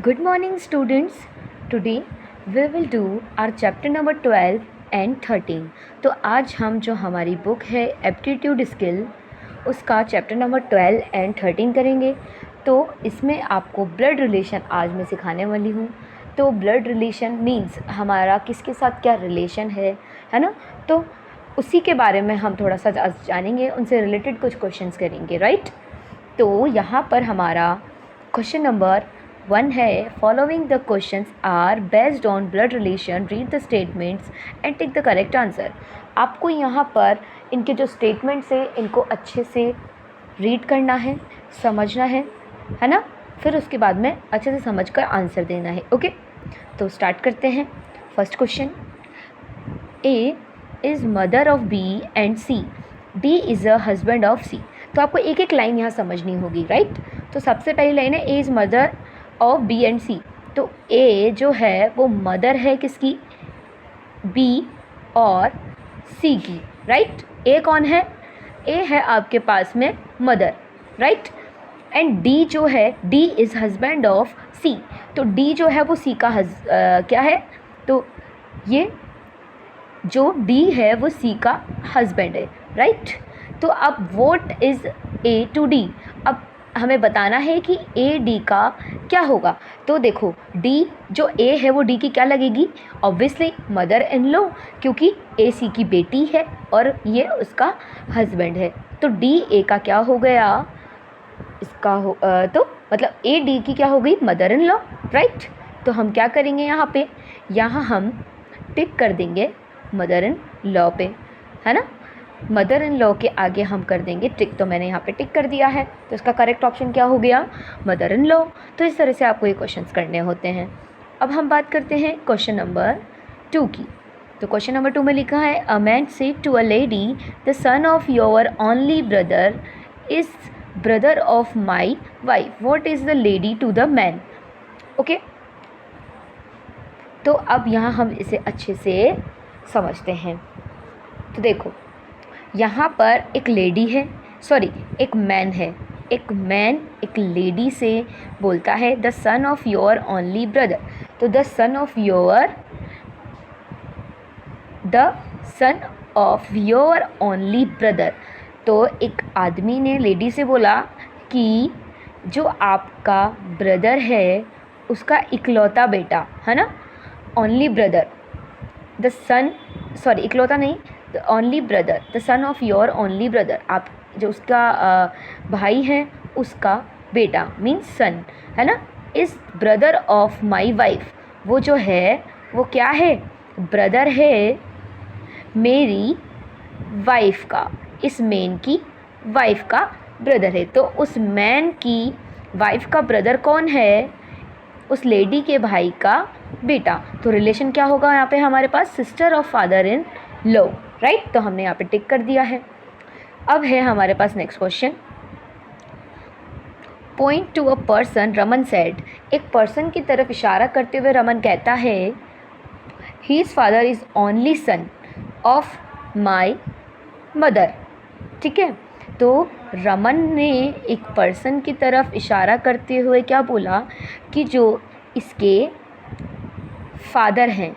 Good morning, students. Today we will do our chapter number 12 and 13. तो आज हम जो हमारी बुक है एप्टीट्यूड स्किल उसका चैप्टर नंबर 12 एंड 13 करेंगे। तो इसमें आपको ब्लड रिलेशन आज मैं सिखाने वाली हूँ। तो ब्लड रिलेशन मीन्स हमारा किसके साथ क्या रिलेशन है ना। तो उसी के बारे में हम थोड़ा सा आज जानेंगे, उनसे रिलेटेड कुछ क्वेश्चंस करेंगे, राइट। तो यहाँ पर हमारा क्वेश्चन नंबर 1 है, following the questions are based on blood relation, read the statements and take the correct answer. आपको यहाँ पर इनके जो स्टेटमेंट्स है इनको अच्छे से रीड करना है, समझना है ना। फिर उसके बाद में अच्छे से समझकर आंसर देना है। ओके, तो स्टार्ट करते हैं। First question, A is mother of B and C, D is a husband of C. तो आपको एक एक लाइन यहाँ समझनी होगी, राइट। तो सबसे पहली लाइन है, A is mother of B and C. तो ए जो है वो मदर है किसकी, बी और सी की, राइट। ए कौन है, ए है आपके पास में मदर, राइट। एंड डी जो है, D is husband of C. तो डी जो है वो सी का क्या है, तो ये जो डी है वो सी का हस्बैंड है, राइट। तो अब what is A to D, अब हमें बताना है कि ए डी का क्या होगा। तो देखो डी जो ए है वो डी की क्या लगेगी, ऑब्वियसली मदर इन लॉ, क्योंकि ए सी की बेटी है और ये उसका हस्बैंड है। तो डी ए का क्या हो गया, इसका तो मतलब ए डी की क्या हो गई, मदर इन लॉ, राइट। तो हम क्या करेंगे यहाँ पे, यहाँ हम टिक कर देंगे मदर इन लॉ पे, है ना। मदर इन लॉ के आगे हम कर देंगे टिक। तो मैंने यहाँ पे टिक कर दिया है, तो इसका करेक्ट ऑप्शन क्या हो गया, मदर इन लॉ। तो इस तरह से आपको ये क्वेश्चंस करने होते हैं। अब हम बात करते हैं क्वेश्चन नंबर 2 की। तो क्वेश्चन नंबर 2 में लिखा है, a man said to a lady, the son of your only brother is brother of my wife, what is the lady to the man. Okay, तो अब यहाँ हम इसे अच्छे से समझते हैं। तो देखो यहाँ पर एक लेडी है, सॉरी एक मैन है, एक मैन एक लेडी से बोलता है the son of your only brother. तो the son of your only brother. तो एक आदमी ने लेडी से बोला कि जो आपका ब्रदर है उसका इकलौता बेटा, है ना, only brother, the son, sorry इकलौता नहीं, the only brother, the son of your only brother, आप जो उसका भाई है उसका बेटा मीन्स सन, है ना, is brother of my wife, वो जो है वो क्या है, ब्रदर है मेरी वाइफ का, इस मैन की वाइफ का ब्रदर है। तो उस मैन की वाइफ का ब्रदर कौन है, उस लेडी के भाई का बेटा। तो रिलेशन क्या होगा यहाँ पे हमारे पास, sister of father in law, right. तो हमने यहाँ पे टिक कर दिया है। अब है हमारे पास next question, point to a person, Raman said, एक पर्सन की तरफ इशारा करते हुए रमन कहता है, his father is only son of my mother. ठीक है, तो रमन ने एक पर्सन की तरफ इशारा करते हुए क्या बोला कि जो इसके फादर हैं,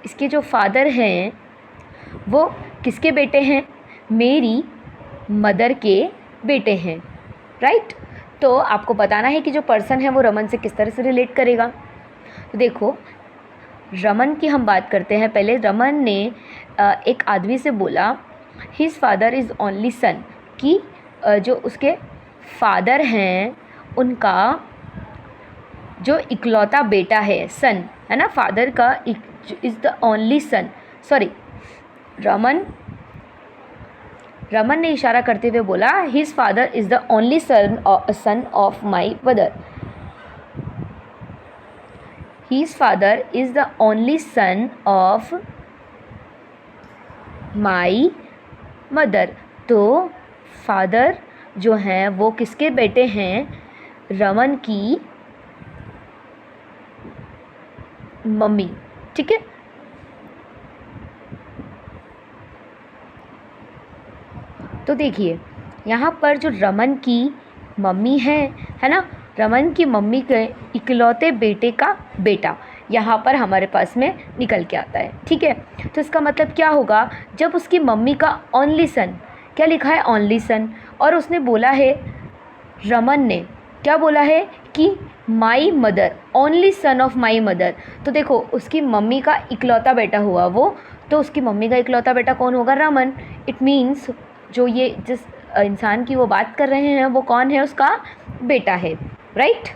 इसके जो फादर हैं वो किसके बेटे हैं, मेरी मदर के बेटे हैं, राइट। तो आपको बताना है कि जो पर्सन है वो रमन से किस तरह से रिलेट करेगा। तो देखो रमन की हम बात करते हैं। पहले रमन ने एक आदमी से बोला हिज फादर इज़ ओनली सन, कि जो उसके फादर हैं उनका जो इकलौता बेटा है, सन, है ना, फादर का is the only son, sorry Raman ने इशारा करते हुए बोला his father is the only son of my mother, his father is the only son of my mother. तो फादर जो हैं वो किसके बेटे हैं, रमन की मम्मी, ठीक है। तो देखिए यहाँ पर जो रमन की मम्मी है ना, रमन की मम्मी के इकलौते बेटे का बेटा यहाँ पर हमारे पास में निकल के आता है, ठीक है। तो इसका मतलब क्या होगा, जब उसकी मम्मी का ओनली सन, क्या लिखा है ओनली सन, और उसने बोला है, रमन ने क्या बोला है कि my mother, only son of my mother. तो देखो उसकी मम्मी का इकलौता बेटा हुआ वो, तो उसकी मम्मी का इकलौता बेटा कौन होगा, रमन। इट मीन्स जो ये जिस इंसान की वो बात कर रहे हैं वो कौन है, उसका बेटा है, राइट।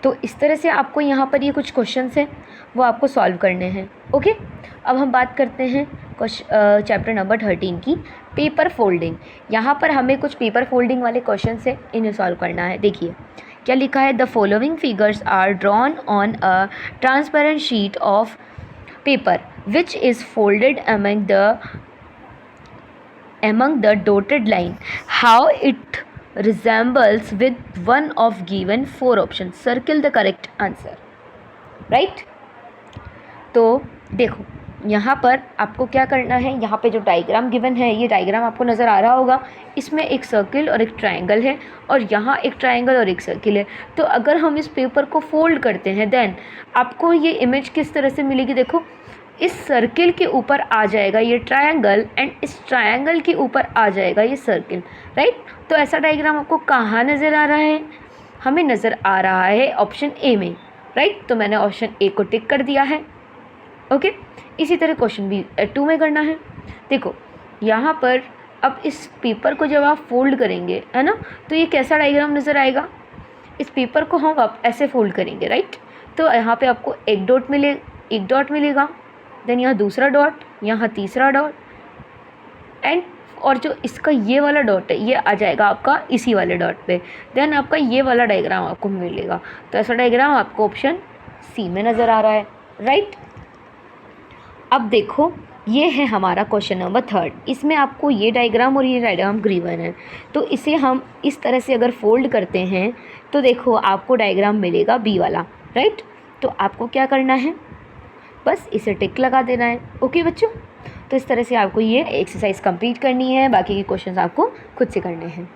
तो इस तरह से आपको यहाँ पर ये कुछ क्वेश्चंस हैं वो आपको सॉल्व करने हैं, ओके। अब हम बात करते हैं चैप्टर नंबर 13 की, पेपर फोल्डिंग। यहाँ पर हमें कुछ पेपर फोल्डिंग वाले क्वेश्चन है, इन्हें सॉल्व करना है। देखिए क्या लिखा है, the following figures are drawn on a transparent sheet of paper which is folded among the dotted line. How it resembles with one of given 4 options. Circle the correct answer. Right? तो देखो यहाँ पर आपको क्या करना है, यहाँ पे जो डायग्राम गिवन है, ये डायग्राम आपको नज़र आ रहा होगा, इसमें एक सर्किल और एक ट्रायंगल है और यहाँ एक ट्रायंगल और एक सर्किल है। तो अगर हम इस पेपर को फोल्ड करते हैं देन आपको ये इमेज किस तरह से मिलेगी, देखो इस सर्किल के ऊपर आ जाएगा ये ट्रायंगल एंड इस ट्रायंगल के ऊपर आ जाएगा ये सर्किल, राइट। तो ऐसा डायग्राम आपको कहाँ नज़र आ रहा है, हमें नज़र आ रहा है ऑप्शन ए में, राइट। तो मैंने ऑप्शन ए को टिक कर दिया है, ओके। इसी तरह क्वेश्चन भी 2 में करना है। देखो यहाँ पर अब इस पेपर को जब आप फोल्ड करेंगे, है ना, तो ये कैसा डायग्राम नज़र आएगा, इस पेपर को हम अब ऐसे फोल्ड करेंगे, राइट। तो यहाँ पे आपको एक डॉट मिलेगा, देन यहाँ दूसरा डॉट, यहाँ तीसरा डॉट एंड और जो इसका ये वाला डॉट है ये आ जाएगा आपका इसी वाले डॉट पे, देन आपका ये वाला डायग्राम आपको मिलेगा। तो ऐसा डायग्राम आपको ऑप्शन सी में नज़र आ रहा है, राइट। अब देखो ये है हमारा क्वेश्चन नंबर 3, इसमें आपको ये डायग्राम और ये डायग्राम गिवन है, तो इसे हम इस तरह से अगर फोल्ड करते हैं तो देखो आपको डायग्राम मिलेगा बी वाला, राइट। तो आपको क्या करना है, बस इसे टिक लगा देना है, ओके बच्चों। तो इस तरह से आपको ये एक्सरसाइज कंप्लीट करनी है, बाकी के क्वेश्चंस आपको खुद से करने हैं।